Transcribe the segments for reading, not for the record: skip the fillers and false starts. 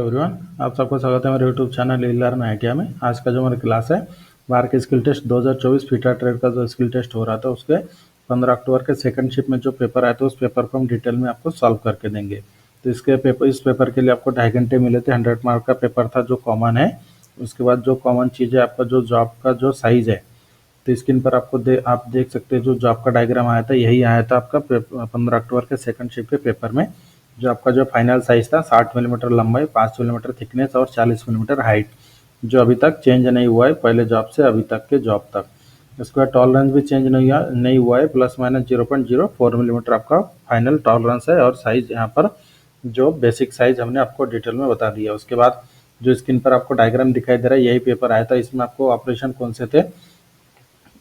Everyone, आप सबको स्वागत है मेरे यूट्यूब चैनल लर्न आइडिया में। आज का जो हमारी क्लास है बार के स्किल टेस्ट 2024 फीटा ट्रेड का जो स्किल टेस्ट हो रहा था उसके 15 अक्टूबर के सेकंड शिफ्ट में जो पेपर आया था उस पेपर को हम डिटेल में आपको सॉल्व करके देंगे। तो इस पेपर के लिए आपको 2.5 घंटे मिले थे। 100 मार्क का पेपर था जो कॉमन है। उसके बाद जो कॉमन चीज़ है आपका जो जॉब का जो साइज़ है, तो स्क्रीन पर आप देख सकते हैं जो जॉब का डायग्राम आया था यही आया था आपका 15 अक्टूबर के सेकंड शिफ्ट के पेपर में। जो आपका जो फाइनल साइज था 60 मिलीमीटर लंबाई, 5 मिलीमीटर थिकनेस और 40 मिलीमीटर हाइट, जो अभी तक चेंज नहीं हुआ है पहले जॉब से अभी तक के जॉब तक। इसके बाद टॉलरेंस भी चेंज नहीं हुआ है, प्लस माइनस 0.04 मिलीमीटर आपका फाइनल टॉलरेंस है। और साइज यहाँ पर जो बेसिक साइज हमने आपको डिटेल में बता दिया। उसके बाद जो स्क्रीन पर आपको डायग्राम दिखाई दे रहा है यही पेपर आया था। इसमें आपको ऑपरेशन कौन से थे,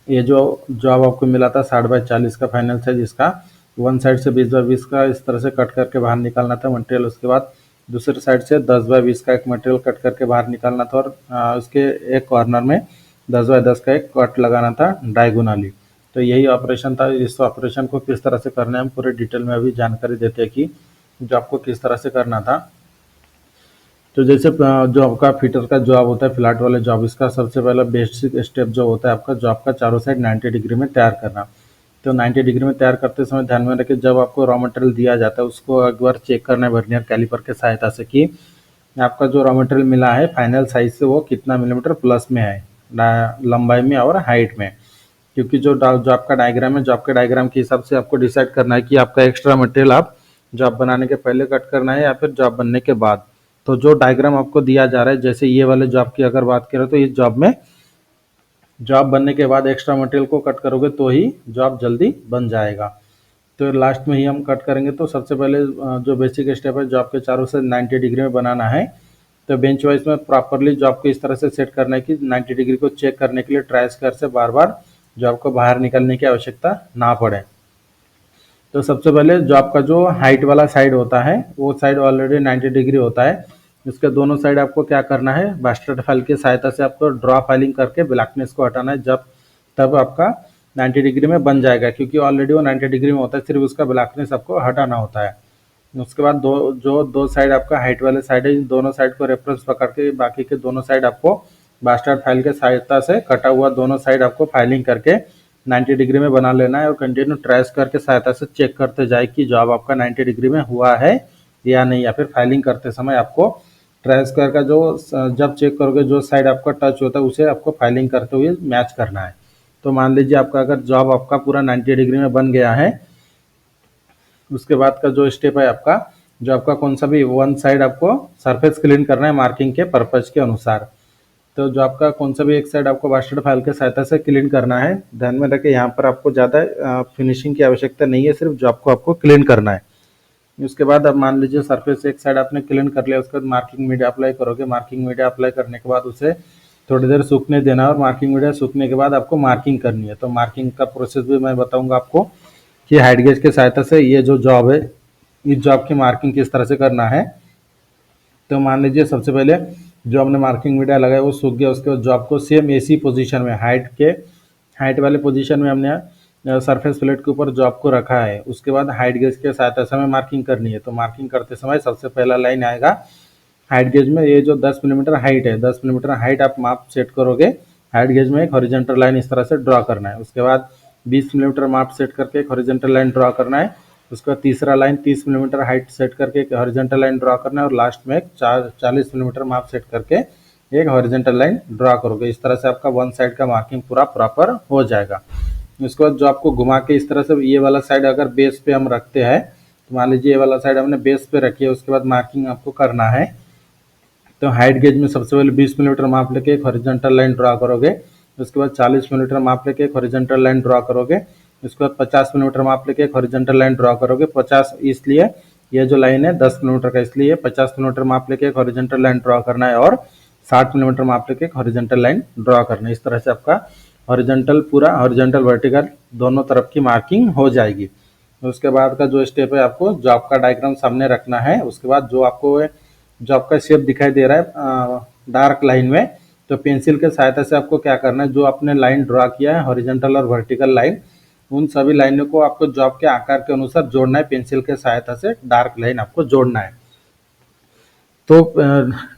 ये जो जॉब आपको मिला था 60/40 का फाइनल साइज, इसका वन साइड से 20/20 का इस तरह से कट करके बाहर निकालना था मटेरियल। उसके बाद दूसरे साइड से 10/20 का एक मटेरियल कट करके बाहर निकालना था और उसके एक कॉर्नर में 10/10 का एक कट लगाना था डायगोनली। तो यही ऑपरेशन था। इस ऑपरेशन को किस तरह से करना है हम पूरे डिटेल में अभी जानकारी देते हैं कि जॉब को किस तरह से करना था। तो जैसे जो आपका फिटर का जॉब होता है, फ्लैट वाले जॉब, इसका सबसे पहला बेसिक स्टेप जो होता है आपका जॉब का चारों साइड 90 डिग्री में तैयार करना। तो 90 डिग्री में तैयार करते समय ध्यान में रखें जब आपको रॉ मटेरियल दिया जाता है उसको एक बार चेक करना है वर्नियर कैलिपर के सहायता से कि आपका जो रॉ मटेरियल मिला है फाइनल साइज से वो कितना मिलीमीटर प्लस में है लंबाई में और हाइट में। क्योंकि जो जॉब का डायग्राम है, जॉब के डायग्राम के हिसाब से आपको डिसाइड करना है कि आपका एक्स्ट्रा मटेरियल आप जॉब बनाने के पहले कट करना है या फिर जॉब बनने के बाद। तो जो डायग्राम आपको दिया जा रहा है, जैसे ये वाले जॉब की अगर बात करें तो इस जॉब में जॉब बनने के बाद एक्स्ट्रा मटेरियल को कट करोगे तो ही जॉब जल्दी बन जाएगा। तो लास्ट में ही हम कट करेंगे। तो सबसे पहले जो बेसिक स्टेप है जॉब के चारों से 90 डिग्री में बनाना है। तो बेंच वाइज में प्रॉपरली जॉब को इस तरह से सेट करना है कि 90 डिग्री को चेक करने के लिए ट्राई स्क्वायर से बार बार जॉब को बाहर निकलने की आवश्यकता ना पड़े। तो सबसे पहले जॉब का जो हाइट वाला साइड होता है वो साइड ऑलरेडी 90 डिग्री होता है। इसके दोनों साइड आपको क्या करना है, बास्केट फाइल की सहायता से आपको ड्रॉ फाइलिंग करके ब्लैकनेस को हटाना है। जब तब आपका 90 डिग्री में बन जाएगा, क्योंकि ऑलरेडी वो 90 डिग्री में होता है, सिर्फ उसका ब्लैकनेस आपको हटाना होता है। उसके बाद दो साइड आपका हाइट वाले साइड है, इन दोनों साइड को रेफरेंस पकड़ के बाकी के दोनों साइड आपको बास्केट फाइल के सहायता से कटा हुआ दोनों साइड आपको फाइलिंग करके 90 डिग्री में बना लेना है। और कंटिन्यू ट्रेस करके सहायता से चेक करते जाए कि जॉब आपका 90 डिग्री में हुआ है या नहीं, या फिर फाइलिंग करते समय आपको ट्रेस कर का जो जब चेक करोगे जो साइड आपका टच होता है उसे आपको फाइलिंग करते हुए मैच करना है। तो मान लीजिए आपका अगर जॉब आपका पूरा 90 डिग्री में बन गया है, उसके बाद का जो स्टेप है आपका जो आपका कौन सा भी वन साइड आपको सरफेस क्लीन करना है मार्किंग के पर्पज के अनुसार। तो जो आपका कौन सा भी एक साइड आपको बास्केट फाइल के सहायता से क्लीन करना है। ध्यान में रखें यहाँ पर आपको ज़्यादा फिनिशिंग की आवश्यकता नहीं है, सिर्फ जॉब को आपको क्लीन करना है। उसके बाद अब मान लीजिए सरफेस एक साइड आपने क्लीन कर लिया, उसके बाद मार्किंग मीडिया अप्लाई करोगे। मार्किंग मीडिया अप्लाई करने के बाद उसे थोड़ी देर सूखने देना और मार्किंग मीडिया सूखने के बाद आपको मार्किंग करनी है। तो मार्किंग का प्रोसेस भी मैं बताऊंगा आपको कि हाइट गेज के सहायता से ये जो जॉब है इस जॉब की मार्किंग किस तरह से करना है। तो मान लीजिए सबसे पहले जो हमने मार्किंग मीडिया लगाया वो सूख गया, उसके बाद जॉब को सेम एसी पोजीशन में हाइट वाले पोजीशन में हमने सरफेस प्लेट के ऊपर जॉब को रखा है। उसके बाद हाइट गेज के सहायता से हमें मार्किंग करनी है। तो मार्किंग करते समय सबसे पहला लाइन आएगा हाइट गेज में, ये जो 10 मिलीमीटर हाइट है, 10 मिलीमीटर हाइट आप माप सेट करोगे। हाइट गेज में एक हॉरिजॉन्टल लाइन इस तरह से ड्रॉ करना है। उसके बाद 20 मिलीमीटर माप सेट करके एक हॉरिजॉन्टल लाइन ड्रॉ करना है। उसका तीसरा लाइन 30 मिलीमीटर हाइट सेट करके एक हॉरिजॉन्टल लाइन ड्रॉ करना है। और लास्ट में एक 40 मिलीमीटर माप सेट करके एक हॉरिजॉन्टल लाइन ड्रॉ करोगे। इस तरह से आपका वन साइड का मार्किंग पूरा प्रॉपर हो जाएगा। उसके बाद जो आपको घुमा के इस तरह से ये वाला साइड अगर बेस पे हम रखते हैं, तो मान लीजिए ये वाला साइड हमने बेस पे रखी है। उसके बाद मार्किंग आपको करना है। तो हाइट गेज में सबसे पहले 20 मिलीमीटर माप लेके एक हॉरिजॉन्टल लाइन ड्रॉ करोगे। उसके बाद 40 मिलीमीटर माप लेके एक हॉरिजॉन्टल लाइन ड्रॉ करोगे। उसके बाद 50 मिलीमीटर माप लेके एक हॉरिजॉन्टल लाइन ड्रॉ करोगे। 50 इसलिए ये जो लाइन है 10 मिलीमीटर का, इसलिए 50 मिलीमीटर माप लेके एक हॉरिजॉन्टल लाइन ड्रॉ करना है और 60 मिलीमीटर माप लेके एक हॉरिजॉन्टल लाइन ड्रॉ करना है। इस तरह से आपका हॉरिजॉन्टल पूरा हॉरिजॉन्टल वर्टिकल दोनों तरफ की मार्किंग हो जाएगी। उसके बाद का जो स्टेप है आपको जॉब का डायग्राम सामने रखना है। उसके बाद जो आपको जॉब का शेप दिखाई दे रहा है डार्क लाइन में, तो पेंसिल के सहायता से आपको क्या करना है, जो आपने लाइन ड्रॉ किया है हॉरिजॉन्टल और वर्टिकल लाइन, उन सभी लाइनों को आपको जॉब के आकार के अनुसार जोड़ना है। पेंसिल के सहायता से डार्क लाइन आपको जोड़ना है। तो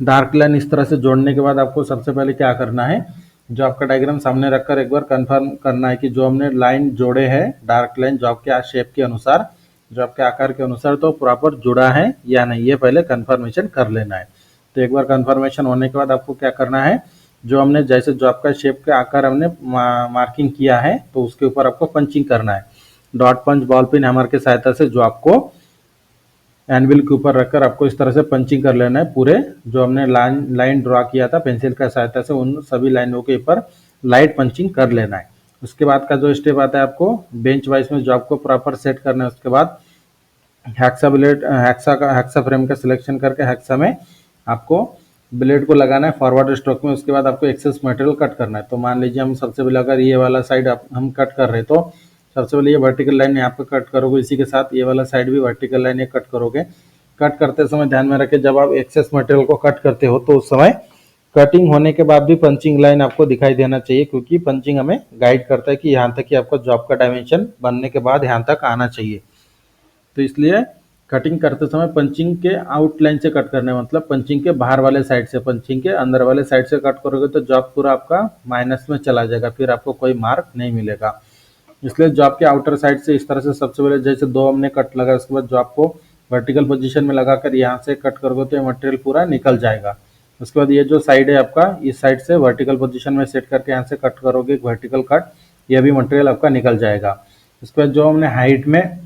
डार्क लाइन इस तरह से जोड़ने के बाद आपको सबसे पहले क्या करना है, जो आपका डायग्राम सामने रखकर एक बार कंफर्म करना है कि जो हमने लाइन जोड़े हैं डार्क लाइन जो आपके शेप के अनुसार, जो आपके आकार के अनुसार, तो प्रॉपर जुड़ा है या नहीं, ये पहले कंफर्मेशन कर लेना है। तो एक बार कंफर्मेशन होने के बाद आपको क्या करना है, जो हमने जैसे जो आपका शेप के आकार हमने मार्किंग किया है तो उसके ऊपर आपको पंचिंग करना है। डॉट पंच बॉल पिन हैमर की सहायता से जो आपको एनविल के ऊपर रखकर आपको इस तरह से पंचिंग कर लेना है। पूरे जो हमने लाइन ड्रॉ किया था पेंसिल की सहायता से उन सभी लाइनों के ऊपर लाइट पंचिंग कर लेना है। उसके बाद का जो स्टेप आता है आपको बेंच वाइज में जो आपको प्रॉपर सेट करना है, उसके बाद हेक्सा फ्रेम का सिलेक्शन करके हेक्सा में आपको ब्लेड को लगाना है फॉरवर्ड स्ट्रोक में। उसके बाद आपको एक्सेस मटेरियल कट करना है। तो मान लीजिए हम सबसे पहले अगर ये वाला साइड हम कट कर रहे हैं तो सबसे पहले ये वर्टिकल लाइन यहाँ पे कट करोगे, इसी के साथ ये वाला साइड भी वर्टिकल लाइन ये कट करोगे। कट करते समय ध्यान में रखें जब आप एक्सेस मटेरियल को कट करते हो तो उस समय कटिंग होने के बाद भी पंचिंग लाइन आपको दिखाई देना चाहिए, क्योंकि पंचिंग हमें गाइड करता है कि यहाँ तक कि आपका जॉब का डायमेंशन बनने के बाद यहाँ तक आना चाहिए। तो इसलिए कटिंग करते समय पंचिंग के आउटलाइन से कट करना है, मतलब पंचिंग के बाहर वाले साइड से, पंचिंग के अंदर वाले साइड से कट करोगे तो जॉब पूरा आपका माइनस में चला जाएगा, फिर आपको कोई मार्क नहीं मिलेगा। इसलिए जॉब के आउटर साइड से इस तरह से सबसे पहले जैसे दो हमने कट लगा, उसके बाद जॉब को वर्टिकल पोजीशन में लगाकर यहाँ से कट करोगे तो ये मटेरियल पूरा निकल जाएगा। उसके बाद ये जो साइड है आपका, इस साइड से वर्टिकल पोजीशन में सेट करके यहाँ से कट करोगे वर्टिकल कट, ये भी मटेरियल आपका निकल जाएगा। उसके बाद जो हमने हाइट में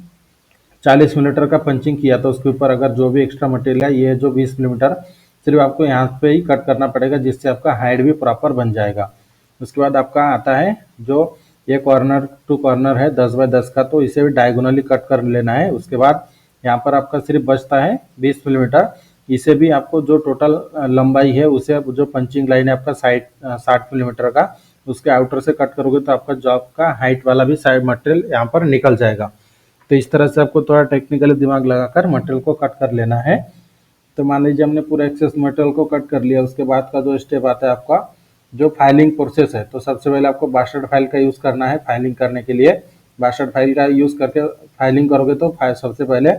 40 मिलीमीटर का पंचिंग किया था उसके ऊपर अगर जो भी एक्स्ट्रा मटेरियल है, ये जो 20 मिलीमीटर सिर्फ आपको यहाँ पे ही कट करना पड़ेगा, जिससे आपका हाइट भी प्रॉपर बन जाएगा। उसके बाद आपका आता है जो ये कॉर्नर टू कॉर्नर है 10 बाय 10 का, तो इसे भी डायगोनली कट कर लेना है। उसके बाद यहाँ पर आपका सिर्फ बचता है 20 मिलीमीटर, इसे भी आपको जो टोटल लंबाई है उसे जो पंचिंग लाइन है आपका साइड 60 मिलीमीटर का, उसके आउटर से कट करोगे तो आपका जॉब का हाइट वाला भी साइड मटेरियल यहाँ पर निकल जाएगा। तो इस तरह से आपको थोड़ा टेक्निकली दिमाग लगाकर मटेरियल को कट कर लेना है। तो मान लीजिए हमने पूरा एक्सेस मटेरियल को कट कर लिया, उसके बाद का जो स्टेप आता है आपका जो फाइलिंग प्रोसेस है, तो सबसे पहले आपको बास्टर्ड फाइल का यूज़ करना है फाइलिंग करने के लिए। बास्टर्ड फाइल का यूज़ करके फाइलिंग करोगे तो सबसे पहले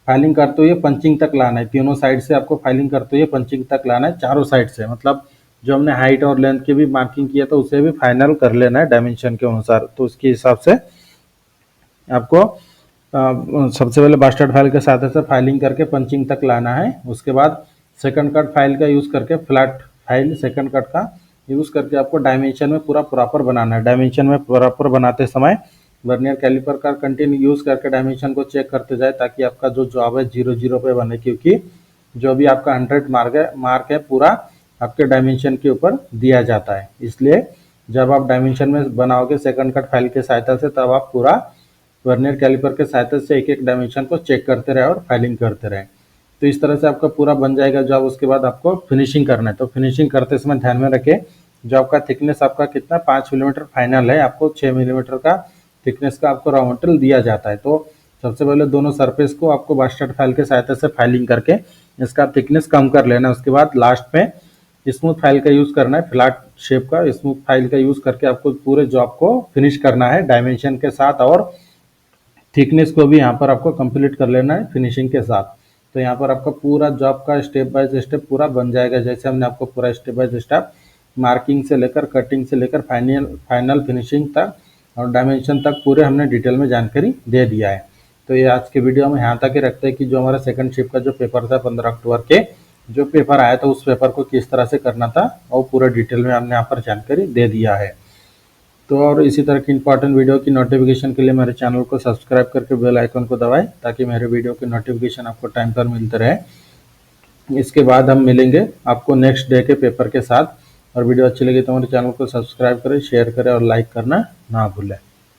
फाइलिंग करते हुए पंचिंग तक लाना है, तीनों साइड से आपको फाइलिंग करते हुए पंचिंग तक लाना है, चारों साइड से, मतलब जो हमने हाइट और लेंथ की भी मार्किंग किया था उसे भी फाइनल कर लेना है डायमेंशन के अनुसार। तो उसके हिसाब से आपको सबसे पहले बास्टर्ड फाइल के साथ से फाइलिंग करके पंचिंग तक लाना है। उसके बाद सेकंड कट फाइल का यूज़ करके फ्लैट फाइल सेकंड कट का यूज़ करके आपको डायमेंशन में पूरा प्रॉपर बनाना है। डायमेंशन में प्रॉपर बनाते समय वर्नियर कैलिपर का कंटिन्यू यूज़ करके डायमेंशन को चेक करते जाए, ताकि आपका जो जॉब है 0-0 पे बने, क्योंकि जो भी आपका 100 मार्क है पूरा आपके डायमेंशन के ऊपर दिया जाता है। इसलिए जब आप डायमेंशन में बनाओगे सेकंड कट फाइल की सहायता से, तब आप पूरा वर्नियर कैलिपर के सहायता से एक एक डायमेंशन को चेक करते रहे और फाइलिंग करते रहे। तो इस तरह से आपका पूरा बन जाएगा जॉब। उसके बाद आपको फिनिशिंग करना है। तो फिनिशिंग करते समय ध्यान में रखें जो आपका थिकनेस आपका कितना 5 मिलीमीटर फाइनल है, आपको 6 मिलीमीटर का थिकनेस का आपको रॉ मटेरियल दिया जाता है। तो सबसे पहले दोनों सरफेस को आपको बास्टर्ड फाइल के सहायता से फाइलिंग करके इसका थिकनेस कम कर लेना है। उसके बाद लास्ट में स्मूथ फाइल का यूज़ करना है, फ्लैट शेप का स्मूथ फाइल का यूज़ करके आपको पूरे जॉब को फिनिश करना है डायमेंशन के साथ, और थिकनेस को भी यहाँ पर आपको कंप्लीट कर लेना है फिनिशिंग के साथ। तो यहाँ पर आपका पूरा जॉब का स्टेप बाय स्टेप पूरा बन जाएगा, जैसे हमने आपको पूरा स्टेप बाय स्टेप मार्किंग से लेकर कटिंग से लेकर फाइनल फिनिशिंग तक और डायमेंशन तक पूरे हमने डिटेल में जानकारी दे दिया है। तो ये आज के वीडियो में यहाँ तक ही रखते हैं कि जो हमारा सेकंड शिफ्ट का जो पेपर था 15 अक्टूबर के जो पेपर आया था उस पेपर को किस तरह से करना था और पूरा डिटेल में हमने यहाँ पर जानकारी दे दिया है। तो और इसी तरह की इंपॉर्टेंट वीडियो की नोटिफिकेशन के लिए मेरे चैनल को सब्सक्राइब करके बेल आइकन को दबाएं, ताकि मेरे वीडियो की नोटिफिकेशन आपको टाइम पर मिलते रहे। इसके बाद हम मिलेंगे आपको नेक्स्ट डे के पेपर के साथ। और वीडियो अच्छी लगी तो हमारे चैनल को सब्सक्राइब करें, शेयर करें और लाइक करना ना भूलें।